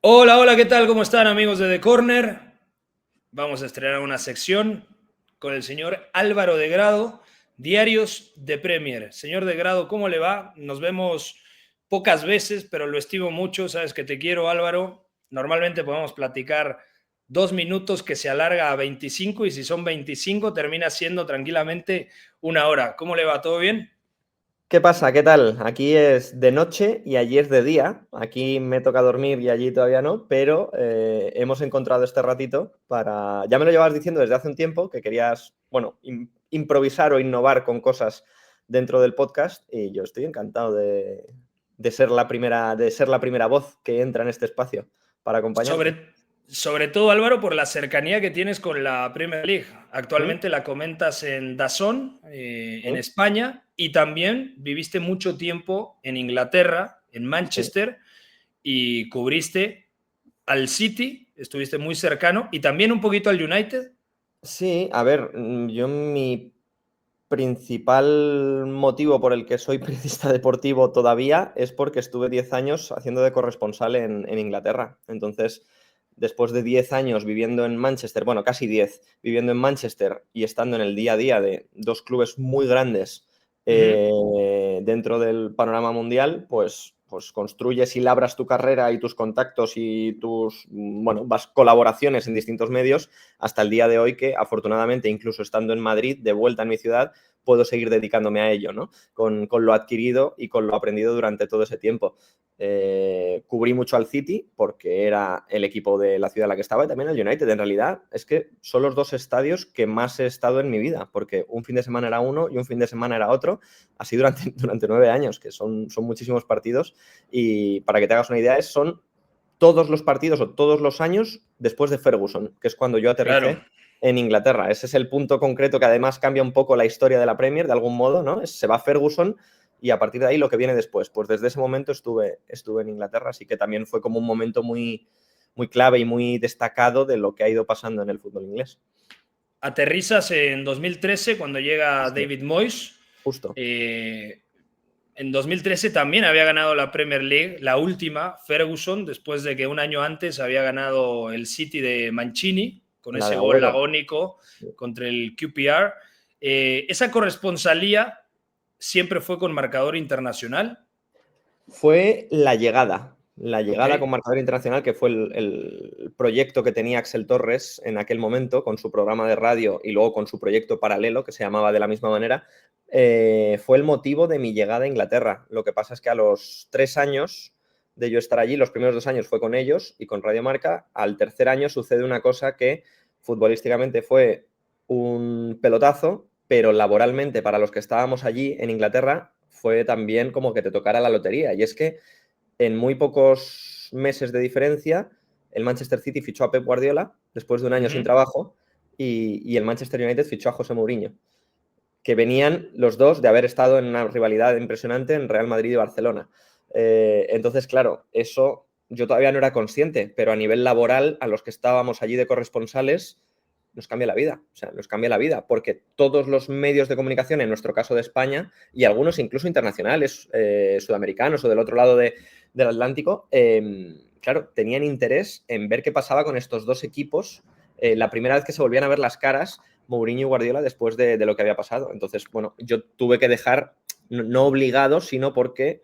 Hola, hola, ¿qué tal? ¿Cómo están, amigos de The Corner? Vamos a estrenar una sección con el señor Álvaro de Grado, Diarios de Premier. Señor de Grado, ¿cómo le va? Nos vemos pocas veces, pero lo estimo mucho. Sabes que te quiero, Álvaro. Normalmente podemos platicar 2 minutos que se alarga a 25 y si son 25 termina siendo tranquilamente una hora. ¿Cómo le va? ¿Todo bien? ¿Qué pasa? ¿Qué tal? Aquí es de noche y allí es de día. Aquí me toca dormir y allí todavía no, pero hemos encontrado este ratito para... Ya me lo llevabas diciendo desde hace un tiempo que querías, bueno, improvisar o innovar con cosas dentro del podcast y yo estoy encantado de ser la primera voz que entra en este espacio para acompañarte. Sobre todo, Álvaro, por la cercanía que tienes con la Premier League. ¿Mm? Actualmente la comentas en DAZN, en ¿Sí? España, y también viviste mucho tiempo en Inglaterra, en Sí. Manchester, y cubriste al City, estuviste muy cercano, y también un poquito al United. Sí, a ver, yo mi principal motivo por el que soy periodista deportivo todavía es porque estuve 10 años haciendo de corresponsal en Inglaterra. Entonces, después de 10 años viviendo en Manchester, bueno, casi 10, viviendo en Manchester y estando en el día a día de dos clubes muy grandes Uh -huh. dentro del panorama mundial, pues construyes y labras tu carrera y tus contactos y tus, bueno, colaboraciones en distintos medios hasta el día de hoy que afortunadamente, incluso estando en Madrid, de vuelta en mi ciudad, puedo seguir dedicándome a ello, ¿no? Con lo adquirido y con lo aprendido durante todo ese tiempo. Cubrí mucho al City porque era el equipo de la ciudad en la que estaba y también al United. En realidad es que son los dos estadios que más he estado en mi vida, porque un fin de semana era uno y un fin de semana era otro, así durante 9 años, que son muchísimos partidos y para que te hagas una idea, son todos los partidos o todos los años después de Ferguson, que es cuando yo Claro. aterricé en Inglaterra. Ese es el punto concreto que además cambia un poco la historia de la Premier de algún modo, ¿no? Se va Ferguson y a partir de ahí lo que viene después. Pues desde ese momento estuve en Inglaterra, así que también fue como un momento muy, muy clave y muy destacado de lo que ha ido pasando en el fútbol inglés. Aterrizas en 2013 cuando llega Sí, David Moyes. justo. Eh, En 2013 también había ganado la Premier League, la última, Ferguson, después de que un año antes había ganado el City de Mancini, con La de ese gol Agüero. agónico contra el QPR. Esa corresponsalía siempre fue con marcador internacional. Fue la Ok. llegada con marcador internacional, que fue el proyecto que tenía Axel Torres en aquel momento con su programa de radio y luego con su proyecto paralelo, que se llamaba de la misma manera, fue el motivo de mi llegada a Inglaterra. Lo que pasa es que a los 3 años de yo estar allí, los primeros 2 años fue con ellos y con Radio Marca, al tercer año sucede una cosa que futbolísticamente fue un pelotazo, pero laboralmente para los que estábamos allí en Inglaterra fue también como que te tocara la lotería. Y es que en muy pocos meses de diferencia, el Manchester City fichó a Pep Guardiola después de un Uh año sin -huh. trabajo y el Manchester United fichó a José Mourinho, que venían los dos de haber estado en una rivalidad impresionante en Real Madrid y Barcelona. Entonces, claro, eso yo todavía no era consciente, pero a nivel laboral, a los que estábamos allí de corresponsales, nos cambia la vida. O sea, nos cambia la vida, porque todos los medios de comunicación, en nuestro caso de España, y algunos incluso internacionales, sudamericanos o del otro lado del Atlántico, claro, tenían interés en ver qué pasaba con estos dos equipos. La primera vez que se volvían a ver las caras Mourinho y Guardiola después de lo que había pasado. Entonces, bueno, yo tuve que dejar, no obligado, sino porque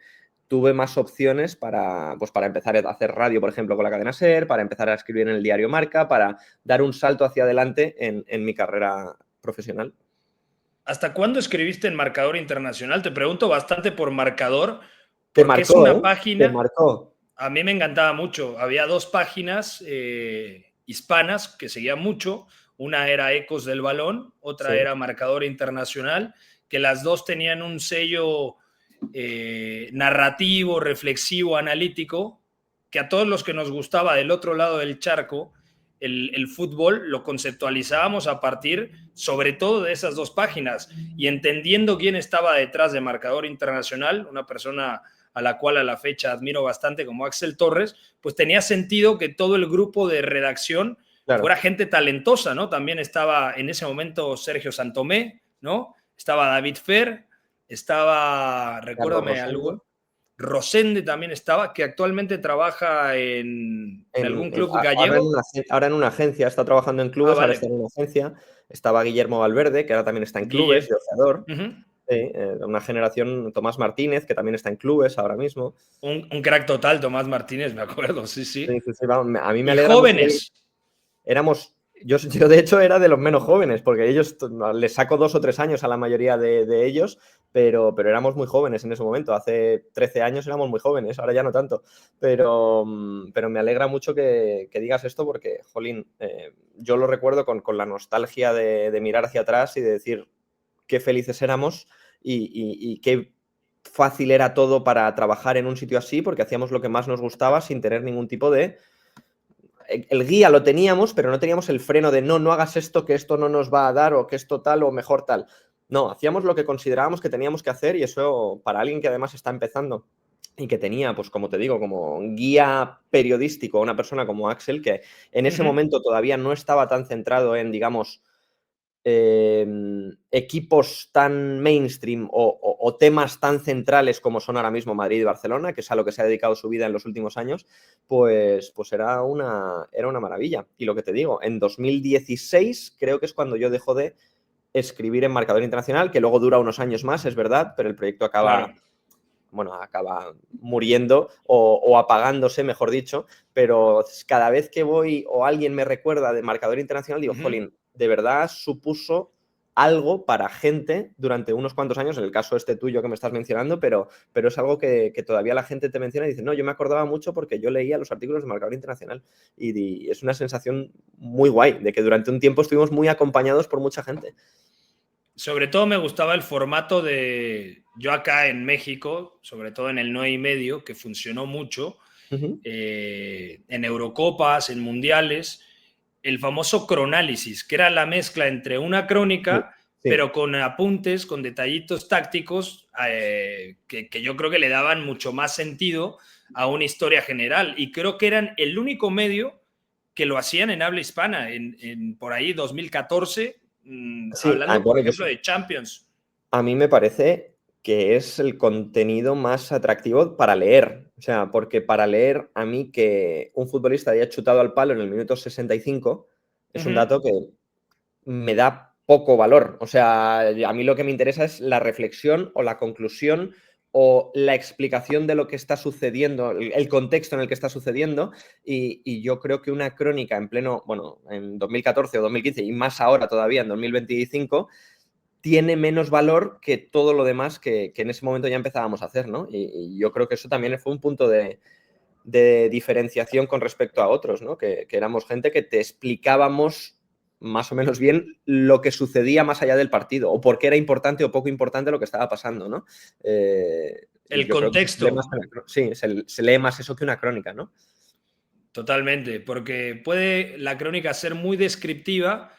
tuve más opciones para empezar a hacer radio, por ejemplo, con la cadena SER, para empezar a escribir en el diario Marca, para dar un salto hacia adelante en mi carrera profesional. ¿Hasta cuándo escribiste en Marcador Internacional? Te pregunto bastante por Marcador, Te porque es marcó, una ¿eh? Te página, marcó. a mí me encantaba mucho. Había dos páginas hispanas que seguía mucho. Una era Ecos del Balón, otra Sí, era Marcador Internacional, que las dos tenían un sello narrativo, reflexivo, analítico, que a todos los que nos gustaba del otro lado del charco, el fútbol lo conceptualizábamos a partir sobre todo de esas dos páginas y entendiendo quién estaba detrás de Marcador Internacional, una persona a la cual a la fecha admiro bastante como Axel Torres, pues tenía sentido que todo el grupo de redacción fuera claro. gente talentosa, ¿no? También estaba en ese momento Sergio Santomé, ¿no? Estaba David Fer, estaba, Carlos recuérdame algo, Rosendo. Rosende también estaba, que actualmente trabaja en algún club gallego. Ahora en una agencia, está trabajando en Ah, clubes, ahora está vale. en una agencia. Estaba Guillermo Valverde, que ahora también está en clubes, Guille. de ojeador. Ujú. Sí, una generación, Tomás Martínez, que también está en clubes ahora mismo. Un crack total, Tomás Martínez, me acuerdo, sí, sí. Sí, sí, sí, vamos, a mí me Y alegra mucho que jóvenes. éramos, yo de hecho era de los menos jóvenes, porque ellos, les saco 2 o 3 años a la mayoría de ellos, pero éramos muy jóvenes en ese momento. Hace 13 años éramos muy jóvenes, ahora ya no tanto. Pero me alegra mucho que digas esto porque, jolín, yo lo recuerdo con la nostalgia de mirar hacia atrás y de decir qué felices éramos y qué fácil era todo para trabajar en un sitio así, porque hacíamos lo que más nos gustaba sin tener ningún tipo de... El guía lo teníamos, pero no teníamos el freno de no hagas esto, que esto no nos va a dar, o que esto tal, o mejor tal. No, hacíamos lo que considerábamos que teníamos que hacer, y eso para alguien que además está empezando y que tenía, pues como te digo, como guía periodístico, una persona como Axel, que en ese Ujú. momento todavía no estaba tan centrado en, digamos, equipos tan mainstream o temas tan centrales como son ahora mismo Madrid y Barcelona, que es a lo que se ha dedicado su vida en los últimos años, pues era una maravilla. Y lo que te digo, en 2016 creo que es cuando yo dejo de escribir en Marcador Internacional, que luego dura unos años más, es verdad, pero el proyecto Claro. acaba muriendo o apagándose, mejor dicho, pero cada vez que voy o alguien me recuerda de Marcador Internacional, digo, Ujú. jolín, de verdad supuso algo para gente durante unos cuantos años, en el caso este tuyo que me estás mencionando, pero es algo que todavía la gente te menciona y dice, no, yo me acordaba mucho porque yo leía los artículos de Marcador Internacional y es una sensación muy guay, de que durante un tiempo estuvimos muy acompañados por mucha gente. Sobre todo me gustaba el formato de, yo acá en México, sobre todo en el 9 y medio, que funcionó mucho, Ujú. en Eurocopas, en Mundiales, el famoso cronálisis, que era la mezcla entre una Sí, crónica, sí. pero con apuntes, con detallitos tácticos, que yo creo que le daban mucho más sentido a una historia general. Y creo que eran el único medio que lo hacían en habla hispana, por ahí 2014, Sí, hablando, por bueno, ejemplo, de Champions. a mí me parece que es el contenido más atractivo para leer. O sea, porque para leer, a mí que un futbolista haya chutado al palo en el minuto 65 es un Ujú. dato que me da poco valor. O sea, a mí lo que me interesa es la reflexión o la conclusión o la explicación de lo que está sucediendo, el contexto en el que está sucediendo. Y yo creo que una crónica en pleno, bueno, en 2014 o 2015 y más ahora todavía en 2025 tiene menos valor que todo lo demás que en ese momento ya empezábamos a hacer, ¿no? Y yo creo que eso también fue un punto de diferenciación con respecto a otros, ¿no? Que éramos gente que te explicábamos más o menos bien lo que sucedía más allá del partido, o por qué era importante o poco importante lo que estaba pasando, ¿no? Y El yo creo que contexto. se lee más eso que una crónica, ¿no? Totalmente, porque puede la crónica ser muy descriptiva,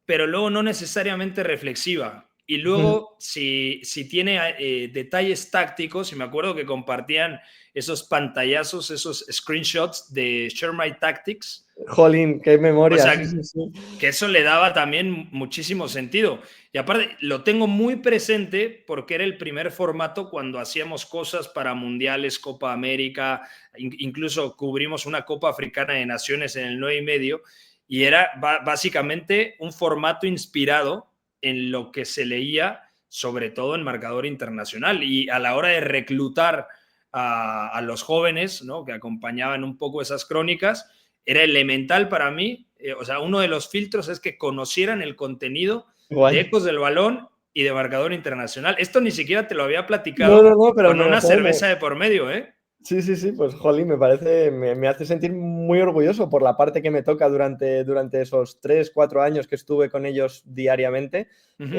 pero luego no necesariamente reflexiva. Y luego, si tiene detalles tácticos, y me acuerdo que compartían esos pantallazos, esos screenshots de Share My Tactics, Jolín, qué o memoria, sí, sea, sí, sí. que eso le daba también muchísimo sentido. Y aparte, lo tengo muy presente porque era el primer formato cuando hacíamos cosas para mundiales, Copa América, incluso cubrimos una Copa Africana de Naciones en el 9 y medio, y era básicamente un formato inspirado en lo que se leía, sobre todo en Marcador Internacional. Y a la hora de reclutar a los jóvenes, ¿no?, que acompañaban un poco esas crónicas, era elemental para mí. O sea, uno de los filtros es que conocieran el contenido de Guay. Ecos del Balón y de Marcador Internacional. Esto ni siquiera te lo había No, platicado no, no, pero con una joder, cerveza de por medio, ¿eh? sí, sí, sí, pues jolín, me hace sentir muy orgulloso por la parte que me toca durante esos 3, 4 años que estuve con ellos diariamente. Ujú.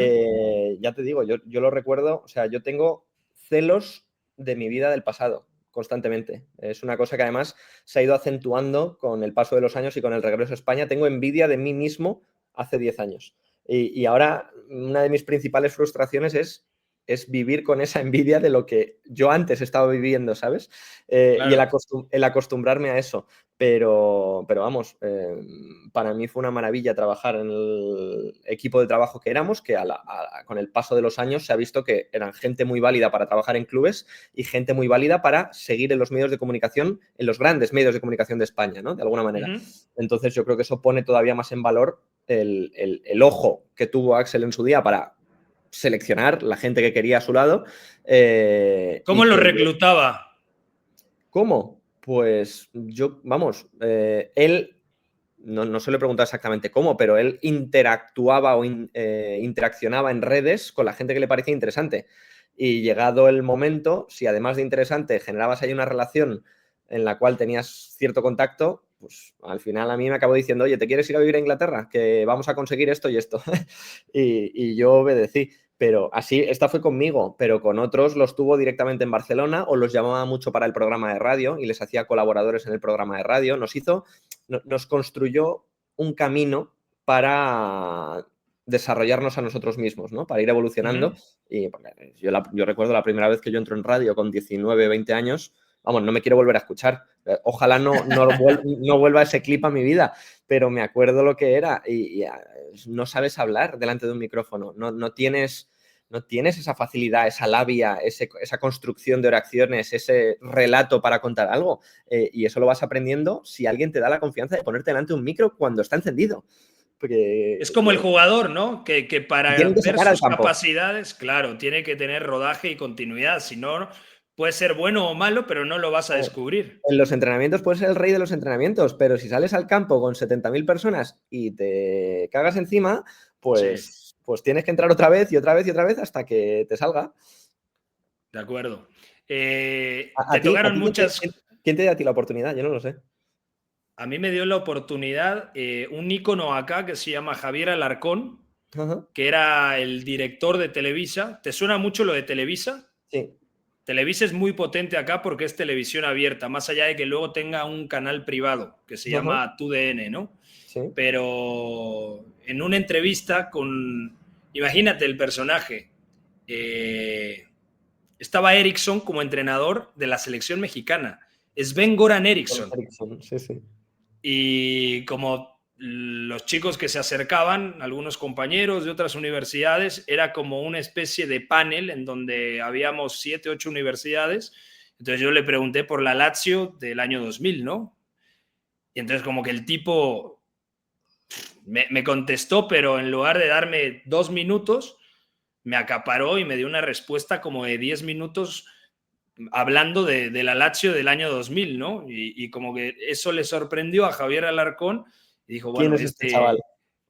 Ya te digo, yo lo recuerdo, o sea, yo tengo celos de mi vida del pasado constantemente. Es una cosa que además se ha ido acentuando con el paso de los años y con el regreso a España. Tengo envidia de mí mismo hace 10 años. Y ahora una de mis principales frustraciones es es vivir con esa envidia de lo que yo antes estaba viviendo, ¿sabes? Claro. Y el acostumbrarme a eso. Pero vamos, para mí fue una maravilla trabajar en el equipo de trabajo que éramos, que con el paso de los años se ha visto que eran gente muy válida para trabajar en clubes y gente muy válida para seguir en los medios de comunicación, en los grandes medios de comunicación de España, ¿no? De alguna manera. Entonces yo creo que eso pone todavía más en valor el ojo que tuvo Axel en su día para seleccionar la gente que quería a su lado. ¿Cómo lo reclutaba? ¿Cómo? Pues yo, vamos, él, no se le preguntaba exactamente cómo, pero él interactuaba o interaccionaba en redes con la gente que le parecía interesante. Y llegado el momento, si además de interesante generabas ahí una relación en la cual tenías cierto contacto, pues al final a mí me acabó diciendo, oye, ¿te quieres ir a vivir a Inglaterra? Que vamos a conseguir esto y esto. y yo obedecí. Pero así, esta fue conmigo, pero con otros los tuvo directamente en Barcelona o los llamaba mucho para el programa de radio y les hacía colaboradores en el programa de radio. Nos construyó un camino para desarrollarnos a nosotros mismos, ¿no? Para ir evolucionando. Y yo recuerdo la primera vez que yo entro en radio con 19, 20 años, vamos, no me quiero volver a escuchar. Ojalá no vuelva ese clip a mi vida, pero me acuerdo lo que era y no sabes hablar delante de un micrófono, no tienes esa facilidad, esa labia, esa construcción de oraciones, ese relato para contar algo. Y eso lo vas aprendiendo si alguien te da la confianza de ponerte delante de un micro cuando está encendido. Porque es como el jugador, ¿no? Que para tienen que ver sacar al sus campo. capacidades, claro, tiene que tener rodaje y continuidad. Si no, puede ser bueno o malo, pero no lo vas a descubrir. En los entrenamientos puedes ser el rey de los entrenamientos, pero si sales al campo con 70.000 personas y te cagas encima, pues tienes que entrar otra vez y otra vez y otra vez hasta que te salga. De acuerdo. ¿A Te ti, tocaron muchas... ¿Quién te dio a ti la oportunidad? Yo no lo sé. A mí me dio la oportunidad un ícono acá que se llama Javier Alarcón, Ajá. que era el director de Televisa. ¿Te suena mucho lo de Televisa? Sí. Televisa es muy potente acá porque es televisión abierta, más allá de que luego tenga un canal privado que se llama TUDN, ¿no? Sí. Pero en una entrevista con, imagínate el personaje, estaba Eriksson como entrenador de la selección mexicana, Sven-Goran Eriksson. Sí, sí. Y como los chicos que se acercaban, algunos compañeros de otras universidades, era como una especie de panel en donde habíamos 7, 8 universidades. Entonces yo le pregunté por la Lazio del año 2000, ¿no? Y entonces como que el tipo me contestó, pero en lugar de darme 2 minutos, me acaparó y me dio una respuesta como de 10 minutos hablando de la Lazio del año 2000, ¿no? Y como que eso le sorprendió a Javier Alarcón y dijo, ¿Quién bueno, es este chaval?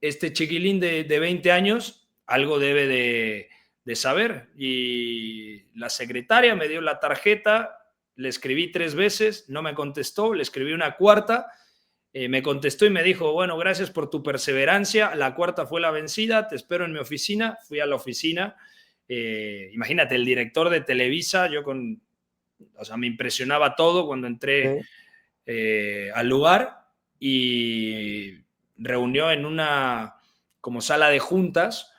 este chiquilín de 20 años algo debe de saber. Y la secretaria me dio la tarjeta, le escribí 3 veces, no me contestó, le escribí una cuarta, me contestó y me dijo, bueno, gracias por tu perseverancia, la cuarta fue la vencida, te espero en mi oficina. Fui a la oficina, imagínate, el director de Televisa, o sea, me impresionaba todo cuando entré al lugar y reunió en una como sala de juntas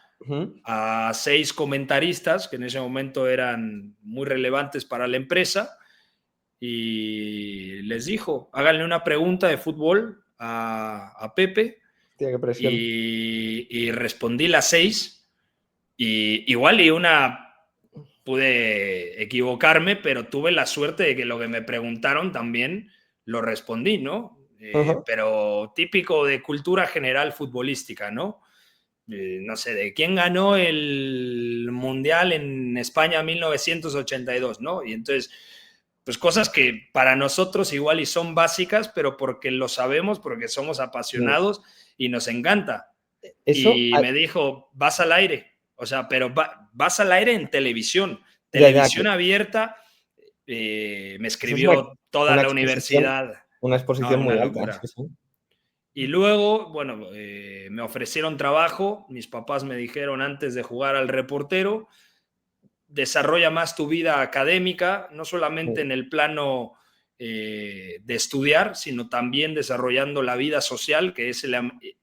a 6 comentaristas que en ese momento eran muy relevantes para la empresa y les dijo, háganle una pregunta de fútbol a Pepe. Tía, qué presión. Y respondí las 6 y igual pude equivocarme, pero tuve la suerte de que lo que me preguntaron también lo respondí, ¿no? Pero típico de cultura general futbolística, ¿no? No sé, de quién ganó el Mundial en España 1982, ¿no? Y entonces, pues cosas que para nosotros igual y son básicas, pero porque lo sabemos, porque somos apasionados y nos encanta. Eso, Y me dijo, vas al aire. O sea, pero vas al aire en televisión. Ya, Televisión abierta. Me escribió toda la universidad. Una exposición Una muy alta. locura. Sí, sí. Y luego, bueno, me ofrecieron trabajo. Mis papás me dijeron antes de jugar al reportero, desarrolla más tu vida académica, no solamente en el plano de estudiar, sino también desarrollando la vida social, que es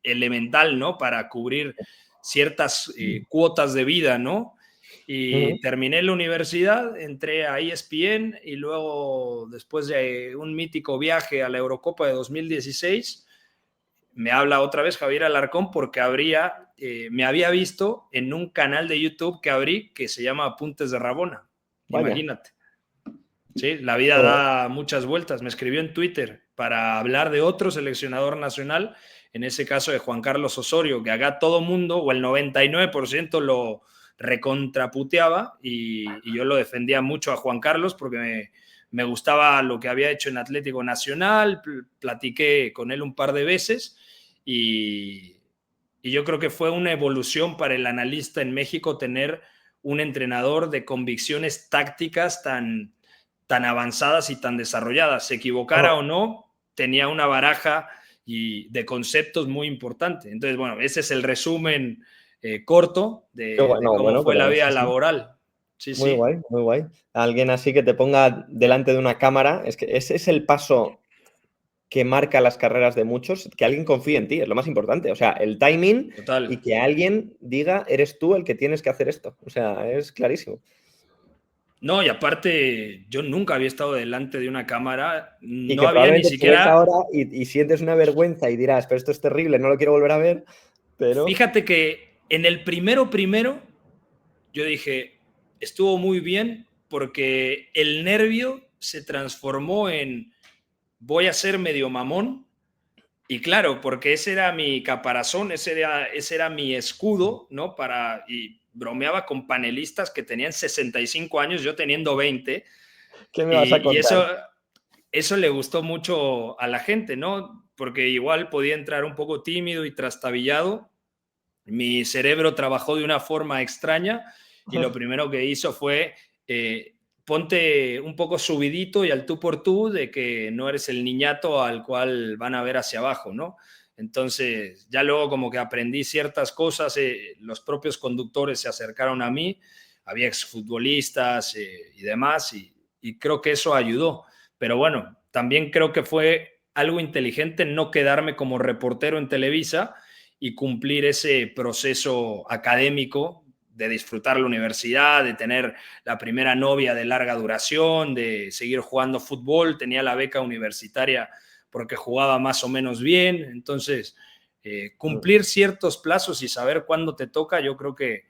elemental, ¿no? Para cubrir ciertas cuotas de vida, ¿no? Y terminé la universidad, entré a ESPN y luego, después de un mítico viaje a la Eurocopa de 2016, me habla otra vez Javier Alarcón porque me había visto en un canal de YouTube que abrí que se llama Apuntes de Rabona. Vaya. Imagínate. Sí, la vida da muchas vueltas. Me escribió en Twitter para hablar de otro seleccionador nacional, en ese caso de Juan Carlos Osorio, que acá todo mundo, o el 99% lo recontraputeaba y yo lo defendía mucho a Juan Carlos porque me gustaba lo que había hecho en Atlético Nacional, platiqué con él un par de veces y yo creo que fue una evolución para el analista en México tener un entrenador de convicciones tácticas tan avanzadas y tan desarrolladas. Se equivocara o no, tenía una baraja de conceptos muy importante. Entonces, bueno, ese es el resumen corto de cómo fue la vida laboral. Sí, muy sí. guay, muy guay. Alguien así que te ponga delante de una cámara, es que ese es el paso que marca las carreras de muchos, que alguien confíe en ti, es lo más importante. O sea, el timing. Total. Y que alguien diga, eres tú el que tienes que hacer esto. O sea, es clarísimo. No, y aparte, yo nunca había estado delante de una cámara, Y no que había ni probablemente te ves siquiera... ahora y sientes una vergüenza y dirás, pero esto es terrible, no lo quiero volver a ver, pero... Fíjate que en el primero, yo dije, estuvo muy bien porque el nervio se transformó en voy a ser medio mamón. Y claro, porque ese era mi caparazón, ese era mi escudo, ¿no? Y bromeaba con panelistas que tenían 65 años, yo teniendo 20. ¿Qué me vas a Y contar? eso le gustó mucho a la gente, ¿no? Porque igual podía entrar un poco tímido y trastabillado. Mi cerebro trabajó de una forma extraña y lo primero que hizo fue ponte un poco subidito y al tú por tú de que no eres el niñato al cual van a ver hacia abajo, ¿no? Entonces, ya luego como que aprendí ciertas cosas, los propios conductores se acercaron a mí, había exfutbolistas y demás, y creo que eso ayudó. Pero bueno, también creo que fue algo inteligente no quedarme como reportero en Televisa y cumplir ese proceso académico de disfrutar la universidad, de tener la primera novia de larga duración, de seguir jugando fútbol, tenía la beca universitaria porque jugaba más o menos bien, entonces cumplir ciertos plazos y saber cuándo te toca, yo creo que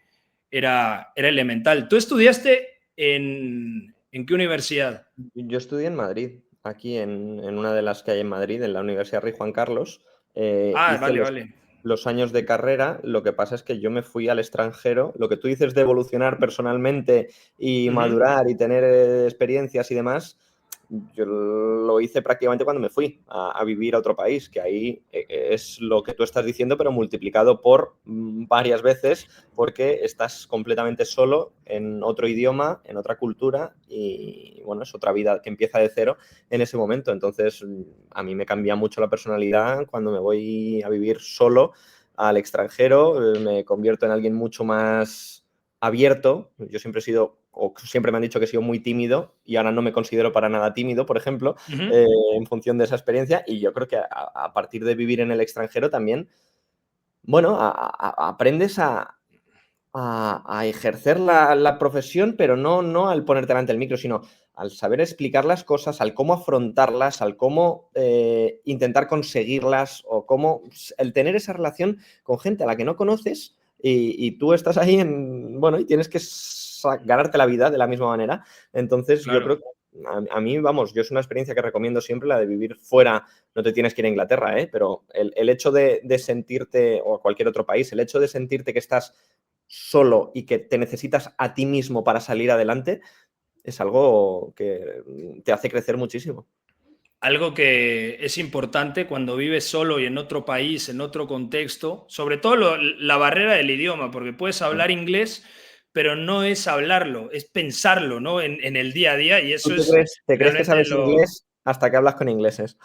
era elemental. ¿Tú estudiaste en qué universidad? Yo estudié en Madrid, aquí en una de las que hay en Madrid, en la Universidad Rey Juan Carlos. Hice Vale, vale. los años de carrera, lo que pasa es que yo me fui al extranjero. Lo que tú dices de evolucionar personalmente y madurar y tener experiencias y demás, yo lo hice prácticamente cuando me fui a vivir a otro país, que ahí es lo que tú estás diciendo, pero multiplicado por varias veces, porque estás completamente solo en otro idioma, en otra cultura, y bueno, es otra vida que empieza de cero en ese momento. Entonces, a mí me cambia mucho la personalidad cuando me voy a vivir solo al extranjero, me convierto en alguien mucho más abierto. Yo siempre he sido, o siempre me han dicho que he sido muy tímido y ahora no me considero para nada tímido, por ejemplo, en función de esa experiencia. Y yo creo que a partir de vivir en el extranjero también, bueno, aprendes a ejercer la profesión, pero no al ponerte delante del micro, sino al saber explicar las cosas, al cómo afrontarlas, al cómo intentar conseguirlas o cómo el tener esa relación con gente a la que no conoces y tú estás ahí y tienes que ganarte la vida de la misma manera. Entonces, claro. Yo creo que a mí, vamos, yo es una experiencia que recomiendo siempre, la de vivir fuera. No te tienes que ir a Inglaterra, pero el hecho de sentirte, o a cualquier otro país, el hecho de sentirte que estás solo y que te necesitas a ti mismo para salir adelante, es algo que te hace crecer muchísimo. Algo que es importante cuando vives solo y en otro país, en otro contexto, sobre todo la barrera del idioma, porque puedes hablar inglés, pero no es hablarlo, es pensarlo, ¿no? En el día a día, y eso ¿Tú te es crees que realmente sabes inglés hasta que hablas con ingleses?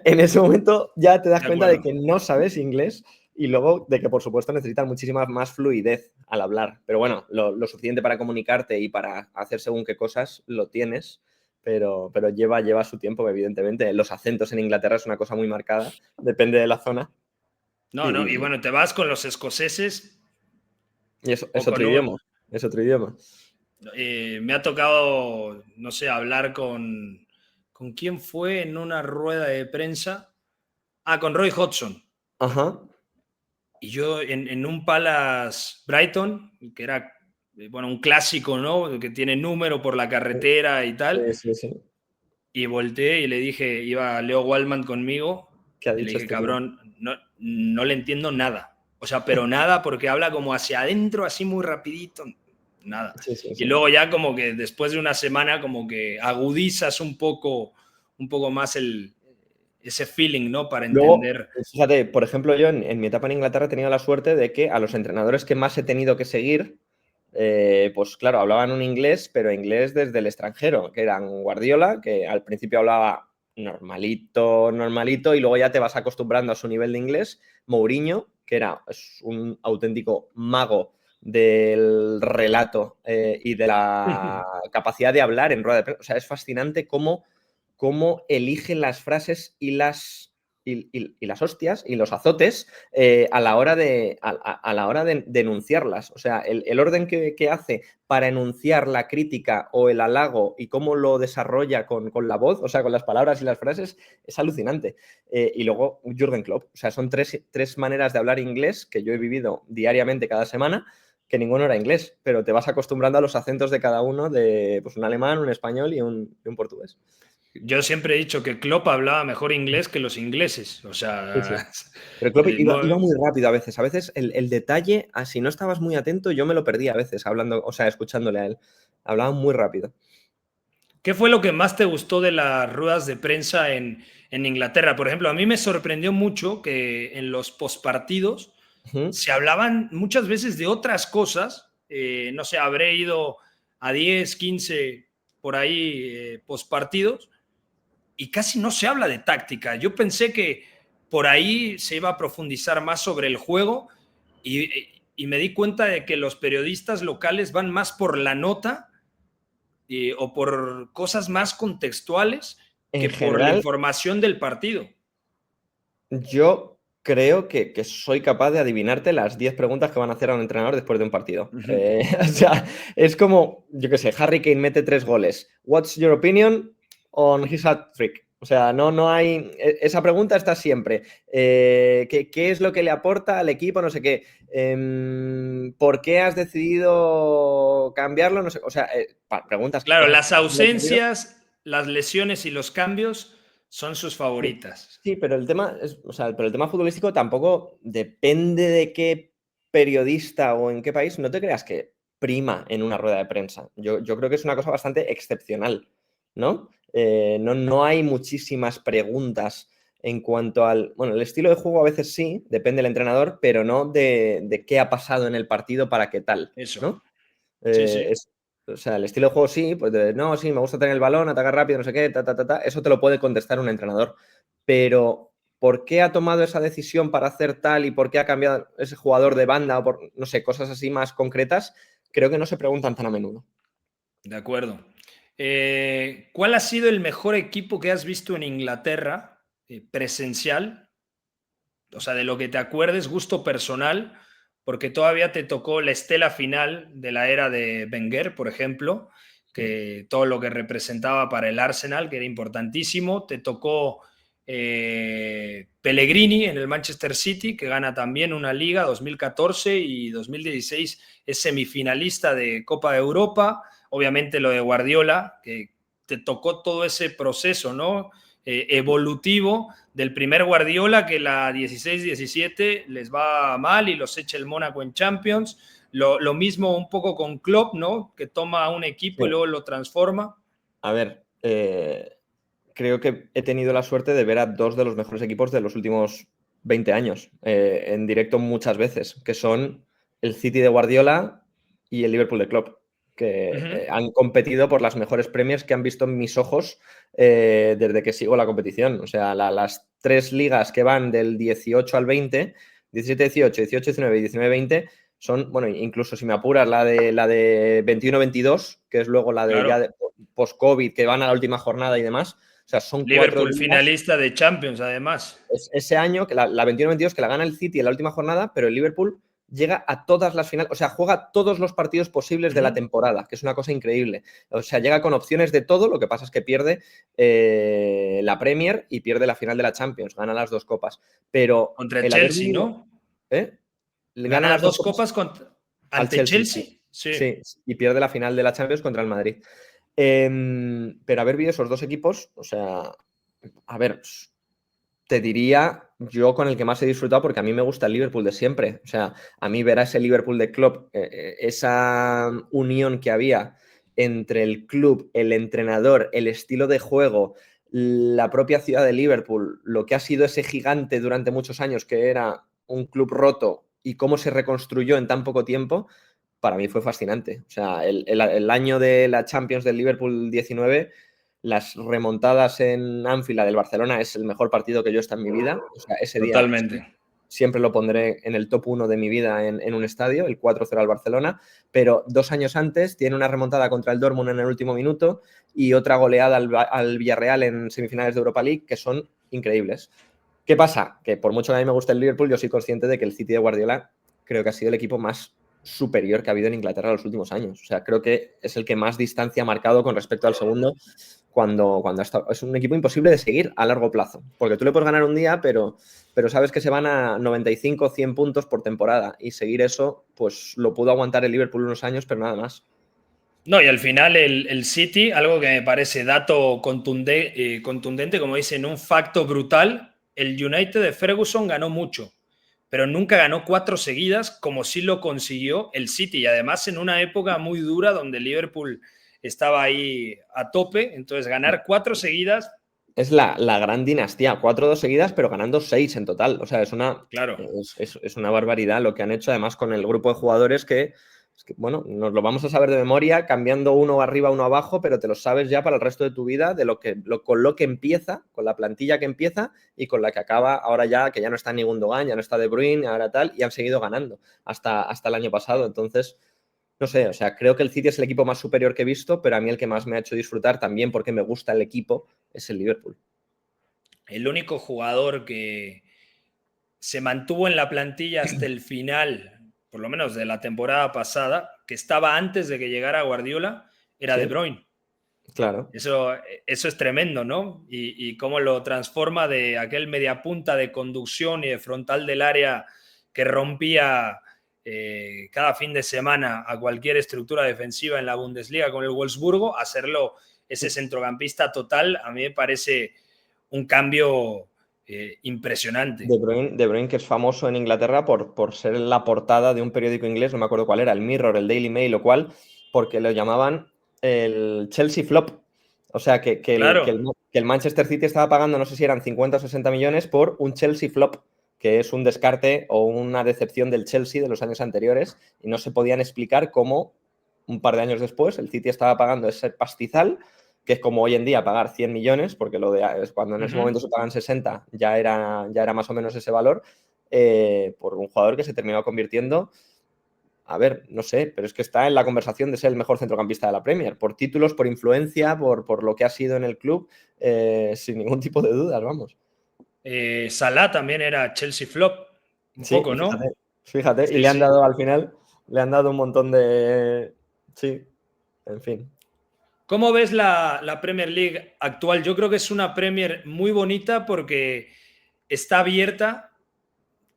En ese momento ya te das cuenta de que no sabes inglés y luego de que, por supuesto, necesitas muchísima más fluidez al hablar. Pero bueno, lo suficiente para comunicarte y para hacer según qué cosas lo tienes, pero lleva su tiempo, evidentemente. Los acentos en Inglaterra es una cosa muy marcada, depende de la zona. No, y bueno, te vas con los escoceses Y es o otro idioma. Es otro idioma. Me ha tocado, no sé, hablar ¿con quién fue en una rueda de prensa? Ah, con Roy Hodgson. Ajá. Y yo en un Palace Brighton, que era, bueno, un clásico, ¿no? Que tiene número por la carretera y tal. Sí, sí, sí. Y volteé y le dije, iba Leo Waldman conmigo, ¿Qué ha y le dicho dije, este tío? cabrón, no le entiendo nada. O sea, pero nada, porque habla como hacia adentro, así muy rapidito, nada. Sí, sí, Y sí. luego ya como que después de una semana como que agudizas un poco más ese feeling, ¿no? Para Luego, entender. fíjate, por ejemplo, yo en mi etapa en Inglaterra he tenido la suerte de que a los entrenadores que más he tenido que seguir, pues claro, hablaban un inglés, pero inglés desde el extranjero, que eran Guardiola, que al principio hablaba normalito, normalito, y luego ya te vas acostumbrando a su nivel de inglés. Mourinho, que es un auténtico mago del relato y de la capacidad de hablar en rueda de prensa. O sea, es fascinante cómo eligen las frases y las hostias y los azotes a la hora de denunciarlas. O sea, el orden que hace para enunciar la crítica o el halago y cómo lo desarrolla con la voz, o sea, con las palabras y las frases, es alucinante. Y luego Jürgen Klopp. O sea, son tres maneras de hablar inglés que yo he vivido diariamente cada semana, que ninguno era inglés, pero te vas acostumbrando a los acentos de cada uno, de pues, un alemán, un español y un portugués. Yo siempre he dicho que Klopp hablaba mejor inglés que los ingleses. O Sí, sí. sea, Pero Klopp iba, no, iba muy rápido a veces. A veces el detalle, si no estabas muy atento, yo me lo perdía a veces hablando, o sea, escuchándole a él. Hablaba muy rápido. ¿qué fue lo que más te gustó de las ruedas de prensa en Inglaterra? Por ejemplo, a mí me sorprendió mucho que en los postpartidos Ujú. se hablaban muchas veces de otras cosas. No sé, habré ido a 10, 15 por ahí postpartidos y casi no se habla de táctica. Yo pensé que por ahí se iba a profundizar más sobre el juego y me di cuenta de que los periodistas locales van más por la nota o por cosas más contextuales En que por la general, información del partido. yo creo que soy capaz de adivinarte las 10 preguntas que van a hacer a un entrenador después de un partido. O sea, es como, yo qué sé, Harry Kane mete 3 goles. What's your opinion on his hat-trick? O sea, no hay. Esa pregunta está siempre. ¿Qué es lo que le aporta al equipo? No sé qué. ¿Por qué has decidido cambiarlo? No sé. O sea, preguntas que Claro, cosas las que no he entendido. ausencias, las lesiones y los cambios son sus Sí, favoritas. sí, pero el tema futbolístico tampoco depende de qué periodista o en qué país, no te creas que prima en una rueda de prensa. Yo creo que es una cosa bastante excepcional, ¿no? No hay muchísimas preguntas en cuanto al. Bueno, el estilo de juego a veces sí, depende del entrenador, pero no de qué ha pasado en el partido para qué tal, Eso. ¿no? Sí, sí. O sea, el estilo de juego sí, pues no, sí, me gusta tener el balón, atacar rápido, no sé qué, eso te lo puede contestar un entrenador. Pero, ¿por qué ha tomado esa decisión para hacer tal y por qué ha cambiado ese jugador de banda o por, no sé, cosas así más concretas? Creo que no se preguntan tan a menudo. De acuerdo. ¿Cuál ha sido el mejor equipo que has visto en Inglaterra presencial? O sea, de lo que te acuerdes, gusto personal, porque todavía te tocó la estela final de la era de Wenger, por ejemplo, que todo lo que representaba para el Arsenal, que era importantísimo. Te tocó Pellegrini en el Manchester City, que gana también una liga 2014 y 2016 es semifinalista de Copa de Europa. Obviamente lo de Guardiola, que te tocó todo ese proceso, ¿no? Evolutivo del primer Guardiola que la 16-17 les va mal y los echa el Mónaco en Champions. Lo mismo un poco con Klopp, ¿no? Que toma un equipo y Sí. luego lo transforma. A ver, creo que he tenido la suerte de ver a dos de los mejores equipos de los últimos 20 años en directo muchas veces, que son el City de Guardiola y el Liverpool de Klopp, que han competido por las mejores premios que han visto en mis ojos desde que sigo la competición. O sea, las 3 ligas que van del 18 al 20, 17-18, 18-19 y 19-20, son, bueno, incluso si me apuras, la de 21-22, que es luego la de Claro. ya post-COVID, que van a la última jornada y demás. O sea, son 4 Liverpool ligas. finalista de Champions, además. Ese año, que la 21-22, que la gana el City en la última jornada, pero el Liverpool llega a todas las finales, o sea, juega todos los partidos posibles de la temporada, que es una cosa increíble. O sea, llega con opciones de todo, lo que pasa es que pierde la Premier y pierde la final de la Champions, gana las dos copas. Pero Contra el el haber Chelsea, vivido, ¿no? ¿eh? Gana Gana las dos dos copas copas al ante Chelsea, Chelsea. sí. Sí. Sí, y pierde la final de la Champions contra el Madrid. Pero haber vivido esos dos equipos, o sea, a ver, te diría yo con el que más he disfrutado porque a mí me gusta el Liverpool de siempre. O sea, a mí ver a ese Liverpool de Klopp, esa unión que había entre el club, el entrenador, el estilo de juego, la propia ciudad de Liverpool, lo que ha sido ese gigante durante muchos años que era un club roto y cómo se reconstruyó en tan poco tiempo, para mí fue fascinante. O sea, el año de la Champions del Liverpool 19, las remontadas en Anfield, la del Barcelona, es el mejor partido que yo he estado en mi vida. O sea, ese día Totalmente. siempre lo pondré en el top 1 de mi vida en un estadio, el 4-0 al Barcelona, pero 2 años antes tiene una remontada contra el Dortmund en el último minuto y otra goleada al Villarreal en semifinales de Europa League que son increíbles. ¿Qué pasa? Que por mucho que a mí me guste el Liverpool, yo soy consciente de que el City de Guardiola creo que ha sido el equipo más superior que ha habido en Inglaterra en los últimos años. O sea, creo que es el que más distancia ha marcado con respecto al segundo cuando ha estado. Es un equipo imposible de seguir a largo plazo, porque tú le puedes ganar un día, pero sabes que se van a 95 100 puntos por temporada y seguir eso, pues lo pudo aguantar el Liverpool unos años, pero nada más. No, y al final el City, algo que me parece dato contundente, como dicen, un facto brutal, el United de Ferguson ganó mucho, pero nunca ganó 4 seguidas como sí lo consiguió el City, y además en una época muy dura donde Liverpool estaba ahí a tope, entonces ganar 4 seguidas. Es la gran dinastía, 4-2 seguidas, pero ganando 6 en total. O sea, Claro. es una barbaridad lo que han hecho, además con el grupo de jugadores que, bueno, nos lo vamos a saber de memoria, cambiando uno arriba, uno abajo, pero te lo sabes ya para el resto de tu vida, con lo que empieza, con la plantilla que empieza y con la que acaba ahora ya, que ya no está ni Gundogan, ya no está De Bruyne, ahora tal, y han seguido ganando hasta el año pasado. Entonces, no sé, o sea, creo que el City es el equipo más superior que he visto, pero a mí el que más me ha hecho disfrutar también porque me gusta el equipo es el Liverpool. El único jugador que se mantuvo en la plantilla hasta el final, por lo menos de la temporada pasada, que estaba antes de que llegara Guardiola, era De Sí, Bruyne. claro. Eso es tremendo, ¿no? Y cómo lo transforma de aquel mediapunta de conducción y de frontal del área que rompía cada fin de semana a cualquier estructura defensiva en la Bundesliga con el Wolfsburgo, a hacerlo ese centrocampista total, a mí me parece un cambio impresionante. De Bruyne, que es famoso en Inglaterra por ser la portada de un periódico inglés, no me acuerdo cuál era, el Mirror, el Daily Mail o cuál, porque lo llamaban el Chelsea Flop. O sea, Claro. que el Manchester City estaba pagando, no sé si eran 50 o 60 millones por un Chelsea Flop, que es un descarte o una decepción del Chelsea de los años anteriores, y no se podían explicar cómo un par de años después el City estaba pagando ese pastizal, que es como hoy en día pagar 100 millones, porque cuando en ese momento se pagan 60 ya era más o menos ese valor, por un jugador que se terminó convirtiendo, a ver, no sé, pero es que está en la conversación de ser el mejor centrocampista de la Premier, por títulos, por influencia, por lo que ha sido en el club, sin ningún tipo de dudas, vamos. Salah también era Chelsea flop, un Sí, poco, y ¿no? fíjate, y Sí, le han sí. dado al final, le han dado un montón de... Sí, en fin. ¿Cómo ves la Premier League actual? Yo creo que es una Premier muy bonita porque está abierta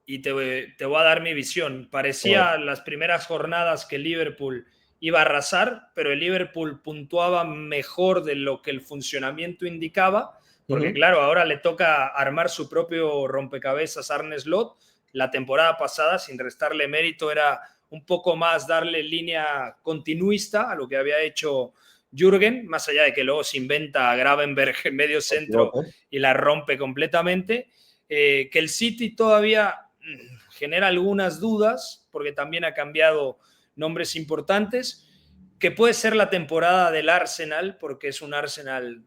y te voy a dar mi visión. A ver. Parecía las primeras jornadas que Liverpool iba a arrasar, pero el Liverpool puntuaba mejor de lo que el funcionamiento indicaba, porque Ujú. claro, ahora le toca armar su propio rompecabezas a Arne Slot. La temporada pasada, sin restarle mérito, era un poco más darle línea continuista a lo que había hecho Jürgen, más allá de que luego se inventa a Gravenberg en medio centro y la rompe completamente. Que el City todavía genera algunas dudas, porque también ha cambiado nombres importantes, que puede ser la temporada del Arsenal, porque es un Arsenal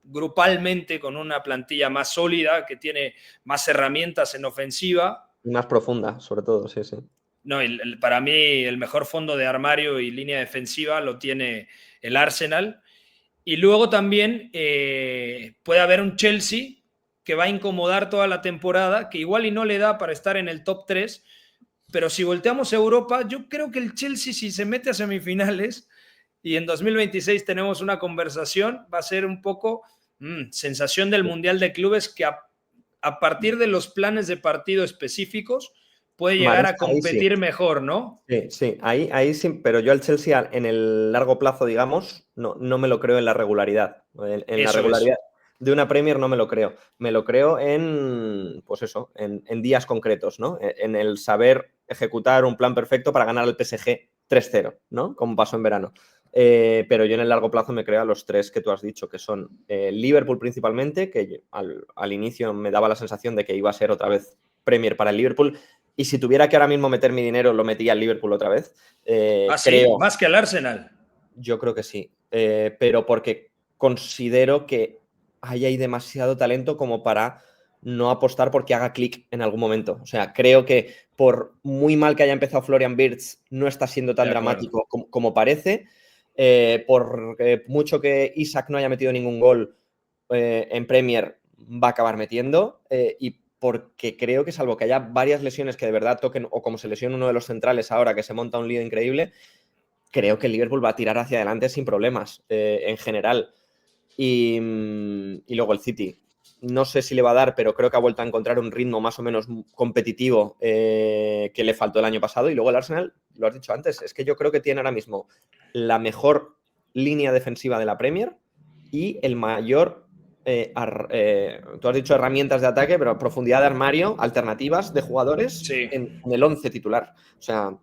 grupalmente con una plantilla más sólida, que tiene más herramientas en ofensiva. Y más profunda, sobre todo, sí, sí. No, para mí el mejor fondo de armario y línea defensiva lo tiene el Arsenal. Y luego también puede haber un Chelsea que va a incomodar toda la temporada, que igual y no le da para estar en el top 3, pero si volteamos a Europa, yo creo que el Chelsea, si se mete a semifinales y en 2026 tenemos una conversación, va a ser un poco sensación del Mundial de Clubes que a partir de los planes de partido específicos puede llegar a Ahí sí. competir mejor, ¿no? Sí, sí, ahí sí, pero yo al Chelsea en el largo plazo, digamos, no me lo creo en la regularidad. En la Eso es. regularidad de una Premier no me lo creo. Me lo creo en, pues eso, en días concretos, ¿no? En el saber ejecutar un plan perfecto para ganar al PSG 3-0, ¿no? Como pasó en verano. Pero yo en el largo plazo me creo a los tres que tú has dicho, que son Liverpool principalmente, que al inicio me daba la sensación de que iba a ser otra vez Premier para el Liverpool. Y si tuviera que ahora mismo meter mi dinero, lo metía al Liverpool otra vez. ¿Ah, sí? Creo, Más que al Arsenal. yo creo que sí. Pero porque considero que ahí hay demasiado talento como para no apostar porque haga clic en algún momento. O sea, creo que por muy mal que haya empezado Florian Wirtz, no está siendo tan De acuerdo. dramático como parece. Por mucho que Isaac no haya metido ningún gol en Premier, va a acabar metiendo. Y porque creo que salvo que haya varias lesiones que de verdad toquen, o como se lesiona uno de los centrales ahora, que se monta un lío increíble, creo que el Liverpool va a tirar hacia adelante sin problemas en general. Y luego el City. No sé si le va a dar, pero creo que ha vuelto a encontrar un ritmo más o menos competitivo que le faltó el año pasado. Y luego el Arsenal, lo has dicho antes, es que yo creo que tiene ahora mismo la mejor línea defensiva de la Premier y el mayor tú has dicho herramientas de ataque, pero profundidad de armario, alternativas de jugadores Sí. en el 11 titular. O sea,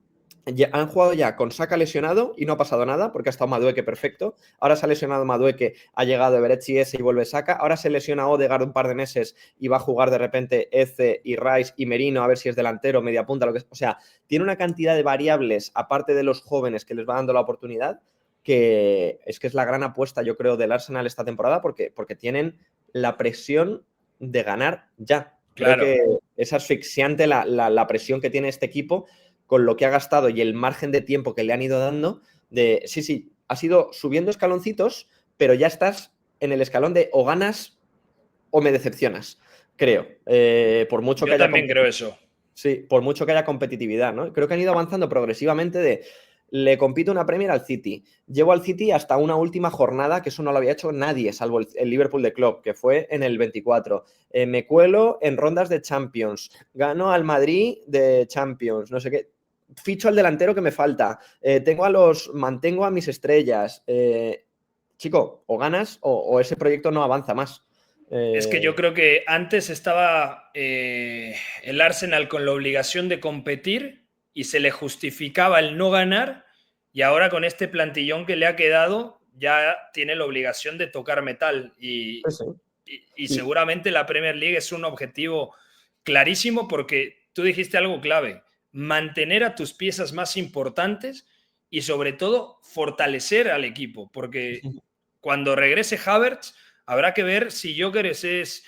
han jugado ya con Saka lesionado y no ha pasado nada porque ha estado Madueke perfecto. Ahora se ha lesionado Madueke, ha llegado Eberechi ese y vuelve Saka. Ahora se lesiona Odegaard un par de meses y va a jugar de repente Eze y Rice y Merino a ver si es delantero, media punta, lo que es. O sea, tiene una cantidad de variables aparte de los jóvenes que les va dando la oportunidad que es la gran apuesta, yo creo, del Arsenal esta temporada porque tienen la presión de ganar ya. Creo Claro. que es asfixiante la presión que tiene este equipo con lo que ha gastado y el margen de tiempo que le han ido dando de, sí, has ido subiendo escaloncitos, pero ya estás en el escalón de o ganas o me decepcionas, creo. Por mucho que Yo haya también creo eso. Sí, por mucho que haya competitividad, ¿no? Creo que han ido avanzando progresivamente de le compito una Premier al City, llevo al City hasta una última jornada, que eso no lo había hecho nadie, salvo el Liverpool de Klopp, que fue en el 24. Me cuelo en rondas de Champions, gano al Madrid de Champions, no sé qué, ficho al delantero que me falta, mantengo a mis estrellas. Chico, o ganas o ese proyecto no avanza más. Es que yo creo que antes estaba el Arsenal con la obligación de competir y se le justificaba el no ganar, y ahora con este plantillón que le ha quedado ya tiene la obligación de tocar metal Pues sí. y Y, seguramente la Premier League es un objetivo clarísimo porque tú dijiste algo clave, mantener a tus piezas más importantes y sobre todo fortalecer al equipo, porque cuando regrese Havertz habrá que ver si Gyökeres es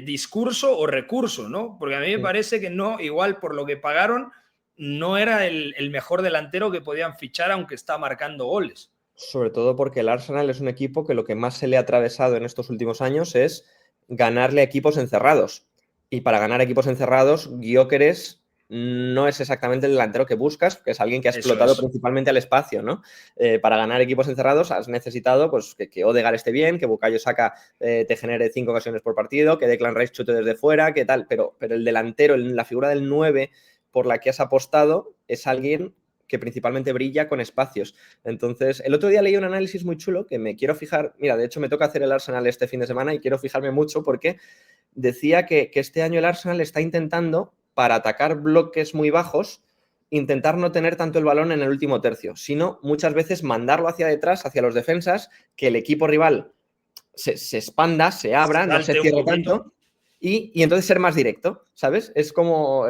discurso o recurso, ¿no? Porque a mí me parece que no, igual por lo que pagaron, no era el mejor delantero que podían fichar, aunque está marcando goles. sobre todo porque el Arsenal es un equipo que lo que más se le ha atravesado en estos últimos años es ganarle a equipos encerrados. Y para ganar equipos encerrados, Gyökeres no es exactamente el delantero que buscas, que es alguien que ha Eso explotado es. principalmente al espacio, ¿no? Para ganar equipos encerrados has necesitado pues, que Odegaard esté bien, que Bukayo Saka te genere 5 ocasiones por partido, que Declan Rice chute desde fuera, que tal, pero el delantero, la figura del 9 por la que has apostado es alguien que principalmente brilla con espacios. Entonces, el otro día leí un análisis muy chulo que me quiero fijar, mira, de hecho me toca hacer el Arsenal este fin de semana y quiero fijarme mucho porque decía que este año el Arsenal está intentando, para atacar bloques muy bajos, intentar no tener tanto el balón en el último tercio, sino muchas veces mandarlo hacia detrás, hacia los defensas, que el equipo rival se expanda, se abra, no se Salte un cierre poquito. tanto y entonces ser más directo, ¿sabes? Es como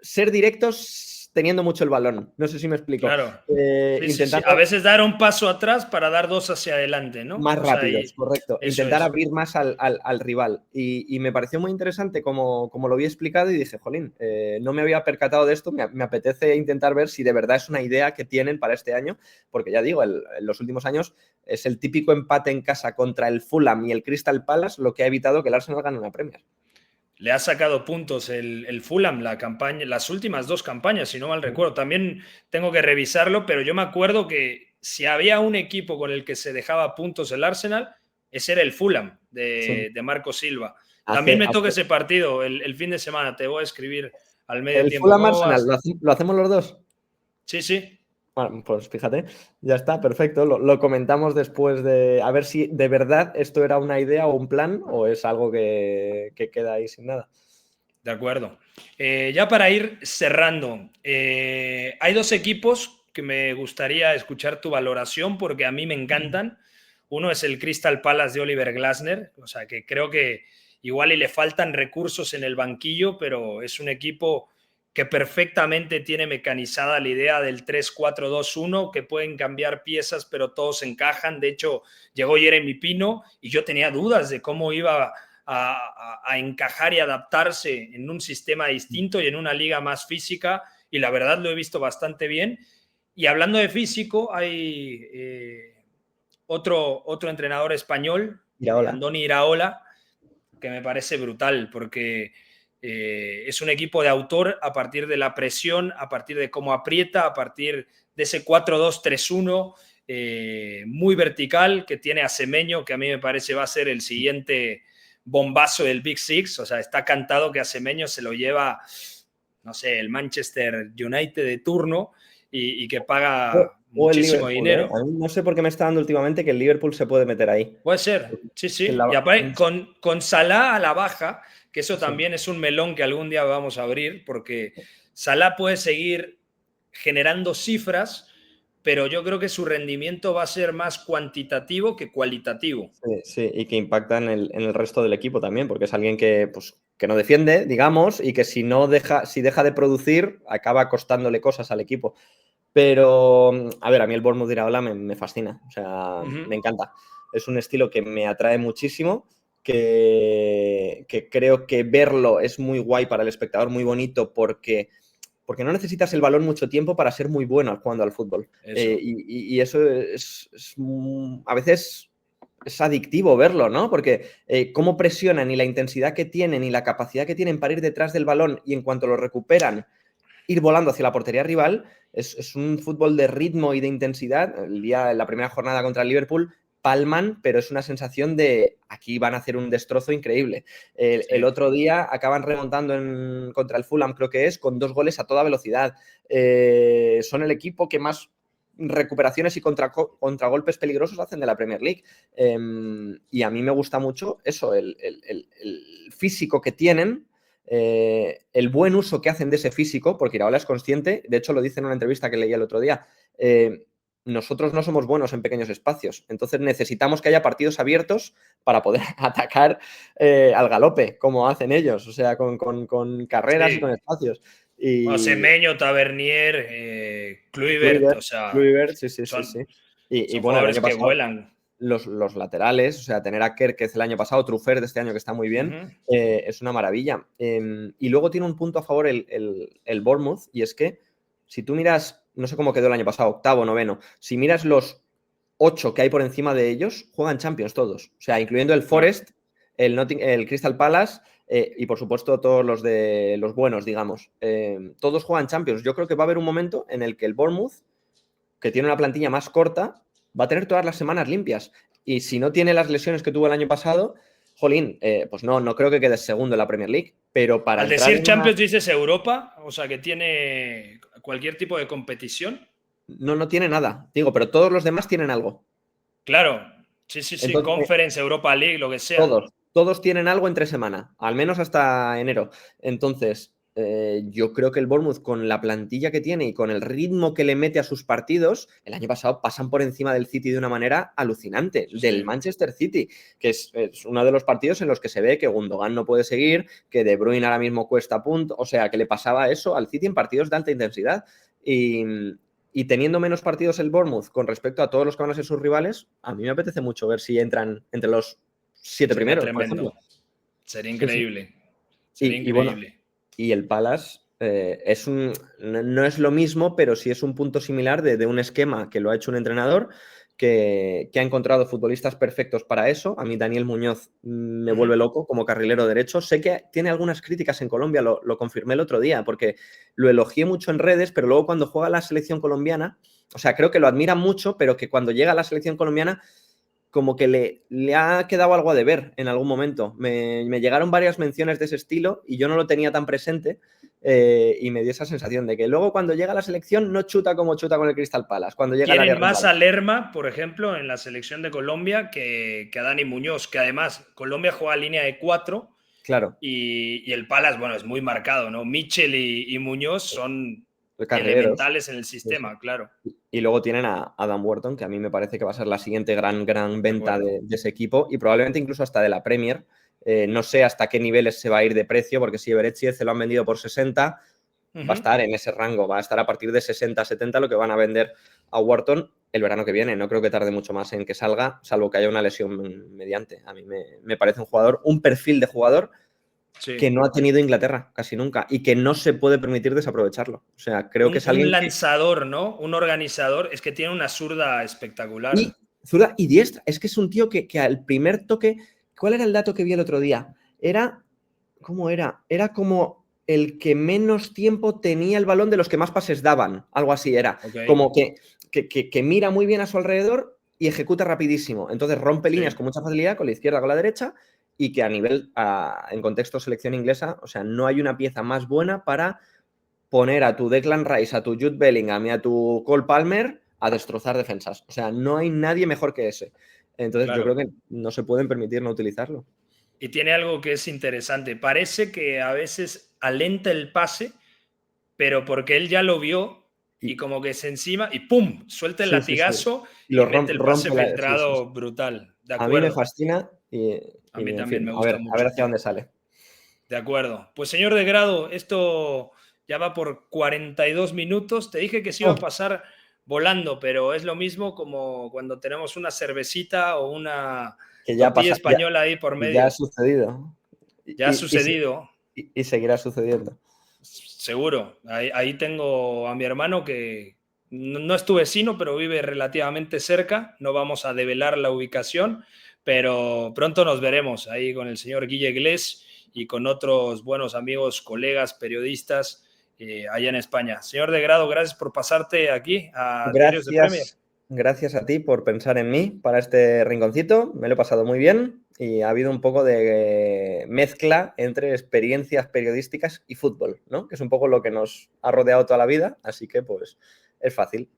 ser directos teniendo mucho el balón. No sé si me explico. Claro. Sí, sí, sí. A Intentando veces dar un paso atrás para dar dos hacia adelante, ¿no? más O sea, rápidos, correcto. eso Intentar es. abrir más al rival. Y me pareció muy interesante como lo había explicado y dije, jolín, no me había percatado de esto, me apetece intentar ver si de verdad es una idea que tienen para este año, porque ya digo, en los últimos años es el típico empate en casa contra el Fulham y el Crystal Palace lo que ha evitado que el Arsenal gane una Premier. Le ha sacado puntos el Fulham, la campaña, las últimas 2 campañas, si no mal recuerdo. También tengo que revisarlo, pero yo me acuerdo que si había un equipo con el que se dejaba puntos el Arsenal, ese era el Fulham Sí. de Marco Silva. También Hace, me toca hace- ese partido el fin de semana. Te voy a escribir al medio el tiempo. Fulham ¿Cómo Arsenal, vas? ¿lo hacemos los dos? Sí, sí. Bueno, pues fíjate, ya está, perfecto. Lo comentamos después de a ver si de verdad esto era una idea o un plan o es algo que queda ahí sin nada. De acuerdo. Ya para ir cerrando, hay 2 equipos que me gustaría escuchar tu valoración porque a mí me encantan. Uno es el Crystal Palace de Oliver Glasner, o sea que creo que igual y le faltan recursos en el banquillo, pero es un equipo que perfectamente tiene mecanizada la idea del 3-4-2-1, que pueden cambiar piezas, pero todos encajan. De hecho, llegó Jeremy Pino y yo tenía dudas de cómo iba a encajar y adaptarse en un sistema distinto y en una liga más física, y la verdad lo he visto bastante bien. Y hablando de físico, hay otro entrenador español, Iraola. Andoni Iraola, que me parece brutal porque es un equipo de autor a partir de la presión, a partir de cómo aprieta, a partir de ese 4-2-3-1 muy vertical que tiene a Semeño, que a mí me parece va a ser el siguiente bombazo del Big Six. O sea, está cantado que a Semeño se lo lleva, no sé, el Manchester United de turno y que paga O el muchísimo Liverpool, ¿eh? A dinero. mí no sé por qué me está dando últimamente que el Liverpool se puede meter ahí. Puede ser, sí, Que sí. Y la- aparte, con Salah a la baja, que eso sí. también es un melón que algún día vamos a abrir, porque Salah puede seguir generando cifras, pero yo creo que su rendimiento va a ser más cuantitativo que cualitativo. Sí, sí, y que impacta en el resto del equipo también, porque es alguien que, pues, que no defiende, digamos, y que si deja de producir, acaba costándole cosas al equipo. Pero, a ver, a mí el Bournemouth de Iraola me fascina, o sea, Uh -huh. me encanta. Es un estilo que me atrae muchísimo, que creo que verlo es muy guay para el espectador, muy bonito, porque no necesitas el balón mucho tiempo para ser muy bueno jugando al fútbol. Eso. Y eso a veces es adictivo verlo, ¿no? Porque cómo presionan y la intensidad que tienen y la capacidad que tienen para ir detrás del balón y en cuanto lo recuperan, ir volando hacia la portería rival, es un fútbol de ritmo y de intensidad. En la primera jornada contra el Liverpool palman, pero es una sensación de aquí van a hacer un destrozo increíble. El Sí. otro día acaban remontando contra el Fulham, creo que es, con 2 goles a toda velocidad. Son el equipo que más recuperaciones y contragolpes peligrosos hacen de la Premier League. Y a mí me gusta mucho eso, el físico que tienen, el buen uso que hacen de ese físico, porque Iraola es consciente, de hecho lo dice en una entrevista que leí el otro día, nosotros no somos buenos en pequeños espacios, entonces necesitamos que haya partidos abiertos para poder atacar al galope, como hacen ellos, o sea, con carreras y con Sí. espacios. Bueno, Y Semeño, Tavernier, Kluivert, o sea, Kluivert, sí, sí, sí, sí. son, Y son bueno, el jugadores año que pasado vuelan. los laterales, o sea, tener a Kerkez el año pasado, Truffert este año que está muy Uh bien, -huh. es una maravilla. Y luego tiene un punto a favor el Bournemouth, y es que si tú miras, no sé cómo quedó el año pasado, octavo, noveno, si miras los 8 que hay por encima de ellos, juegan Champions todos, o sea, incluyendo el Claro. Forest, el Crystal Palace y por supuesto todos los de los buenos, digamos. Todos juegan Champions. Yo creo que va a haber un momento en el que el Bournemouth, que tiene una plantilla más corta, va a tener todas las semanas limpias. Y si no tiene las lesiones que tuvo el año pasado, jolín, pues no creo que quede segundo en la Premier League, pero para Al entrar decir en una... Champions dices Europa, o sea que tiene cualquier tipo de competición. No tiene nada, digo, pero todos los demás tienen algo. Claro, sí, sí, sí, Entonces, Conference, Europa League, lo que sea. todos tienen algo entre semana, al menos hasta enero. Entonces, yo creo que el Bournemouth, con la plantilla que tiene y con el ritmo que le mete a sus partidos, el año pasado pasan por encima del City de una manera alucinante, Sí, del sí. Manchester City, que es uno de los partidos en los que se ve que Gundogan no puede seguir, que De Bruyne ahora mismo cuesta punto, o sea, que le pasaba eso al City en partidos de alta intensidad. Y teniendo menos partidos el Bournemouth con respecto a todos los que van a ser sus rivales, a mí me apetece mucho ver si entran entre los 7 Sería primeros, por ejemplo. tremendo. Sería Sí, sí. increíble. Sería Y bueno, increíble. y el Palace no es lo mismo, pero sí es un punto similar de un esquema que lo ha hecho un entrenador que ha encontrado futbolistas perfectos para eso. A mí Daniel Muñoz me vuelve loco como carrilero derecho. Sé que tiene algunas críticas en Colombia, lo confirmé el otro día, porque lo elogié mucho en redes, pero luego cuando juega la selección colombiana, o sea, creo que lo admiran mucho, pero que cuando llega a la selección colombiana como que le ha quedado algo a deber en algún momento. Me llegaron varias menciones de ese estilo y yo no lo tenía tan presente y me dio esa sensación de que luego cuando llega a la selección no chuta como chuta con el Crystal Palace. Cuando llega al área Tienen más rival. a Lerma, por ejemplo, en la selección de Colombia que a Dani Muñoz, que además Colombia juega línea de 4 Claro, y el Palace, bueno, es muy marcado, ¿no? Mitchell y Muñoz son los carrileros. elementales en el Sí, sí. sistema, claro. Y luego tienen a Adam Wharton, que a mí me parece que va a ser la siguiente gran De venta acuerdo. de ese equipo y probablemente incluso hasta de la Premier. No sé hasta qué niveles se va a ir de precio, porque si Everett se lo han vendido por 60, va a estar en ese rango, va a estar a partir de 60, 70 lo que van a vender a Wharton el verano que viene. No creo que tarde mucho más en que salga, salvo que haya una lesión mediante. A mí me parece un jugador, un perfil de jugador que Sí. no ha tenido Inglaterra casi nunca y que no se puede permitir desaprovecharlo. O sea, creo que es Un alguien que... lanzador, ¿no? Un organizador. Es que tiene una zurda espectacular. Y zurda y diestra. Es que es un tío que al primer toque... ¿Cuál era el dato que vi el otro día? Era... ¿Cómo era? Era como el que menos tiempo tenía el balón de los que más pases daban. Algo así era. Okay. Como que mira muy bien a su alrededor y ejecuta rapidísimo. Entonces rompe líneas Sí. con mucha facilidad, con la izquierda, con la derecha, y que a nivel, en contexto selección inglesa, o sea, no hay una pieza más buena para poner a tu Declan Rice, a tu Jude Bellingham y a tu Cole Palmer a destrozar defensas. O sea, no hay nadie mejor que ese. Entonces yo Claro. creo que no se pueden permitir no utilizarlo. Y tiene algo que es interesante. Parece que a veces alenta el pase, pero porque él ya lo vio y Y, como que se encima y ¡pum! Suelta el sí, sí, sí. latigazo y Lo mete el pase rompe la... Sí, sí, sí. filtrado brutal. De A mí me acuerdo. fascina A y mí en también fin, me gusta a ver mucho. hacia dónde sale. De acuerdo. Pues señor de grado, esto ya va por 42 minutos. Te dije que se iba a Oh, pasar volando, pero es lo mismo como cuando tenemos una cervecita o una que ya tortilla pasa, ya, española ahí por y ya ha medio. sucedido. Ya ha sucedido. Y seguirá sucediendo. Seguro. Ahí tengo a mi hermano que no es tu vecino, pero vive relativamente cerca. No vamos a develar la ubicación, pero pronto nos veremos ahí con el señor Guille Glés y con otros buenos amigos, colegas, periodistas allá en España. Señor de Grado, gracias por pasarte aquí a Diarios de Premier. Gracias a ti por pensar en mí para este rinconcito. Me lo he pasado muy bien y ha habido un poco de mezcla entre experiencias periodísticas y fútbol, ¿no? Que es un poco lo que nos ha rodeado toda la vida, así que pues es fácil.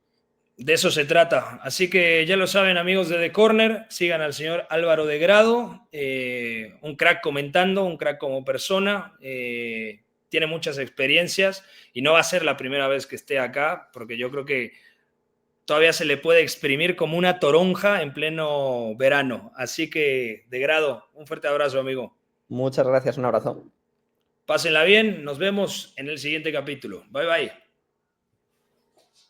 De eso se trata. Así que ya lo saben, amigos de The Corner, sigan al señor Álvaro de Grado, un crack comentando, un crack como persona, tiene muchas experiencias y no va a ser la primera vez que esté acá, porque yo creo que todavía se le puede exprimir como una toronja en pleno verano. Así que, de Grado, un fuerte abrazo, amigo. Muchas gracias, un abrazo. Pásenla bien, nos vemos en el siguiente capítulo. Bye bye.